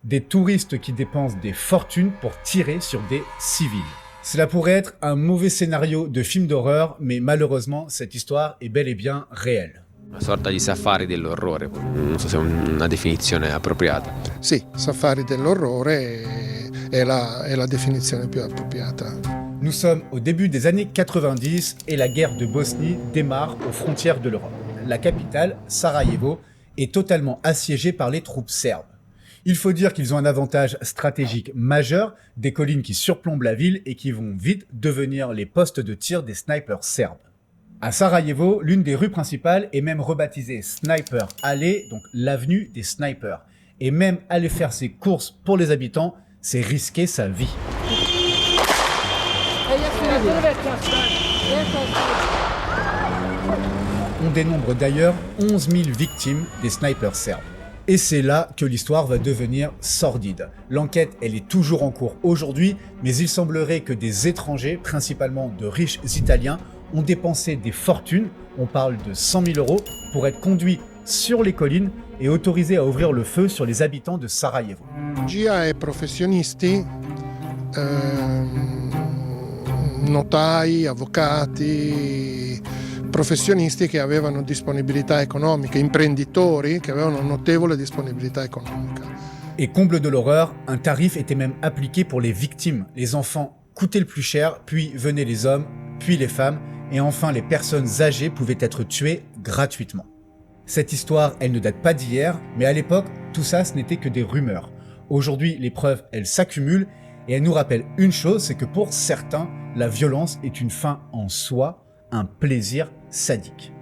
Des touristes qui dépensent des fortunes pour tirer sur des civils. Cela pourrait être un mauvais scénario de film d'horreur, mais malheureusement, cette histoire est bel et bien réelle. Una sorta di safari dell'orrore, non so se è una definizione appropriata. Sì, safari dell'orrore è la definizione più appropriata. Nous sommes au début des années 90 et la guerre de Bosnie démarre aux frontières de l'Europe. La capitale, Sarajevo, est totalement assiégée par les troupes serbes. Il faut dire qu'ils ont un avantage stratégique majeur, des collines qui surplombent la ville et qui vont vite devenir les postes de tir des snipers serbes. À Sarajevo, l'une des rues principales est même rebaptisée Sniper Alley, donc l'avenue des snipers. Et même aller faire ses courses pour les habitants, c'est risquer sa vie. On dénombre d'ailleurs 11 000 victimes des snipers serbes. Et c'est là que l'histoire va devenir sordide. L'enquête, elle est toujours en cours aujourd'hui, mais il semblerait que des étrangers, principalement de riches Italiens, ont dépensé des fortunes, on parle de 100 000 euros, pour être conduits sur les collines et autorisés à ouvrir le feu sur les habitants de Sarajevo. Gia e professionisti, notai, avvocati, professionisti che avevano disponibilità economica, imprenditori che avevano una notevole disponibilità economica. Et comble de l'horreur, un tarif était même appliqué pour les victimes. Les enfants coûtaient le plus cher, puis venaient les hommes, puis les femmes, et enfin les personnes âgées pouvaient être tuées gratuitement. Cette histoire, elle ne date pas d'hier, mais à l'époque, tout ça, ce n'était que des rumeurs. Aujourd'hui, les preuves, elles s'accumulent, et elles nous rappellent une chose, c'est que pour certains, la violence est une fin en soi, un plaisir sadique.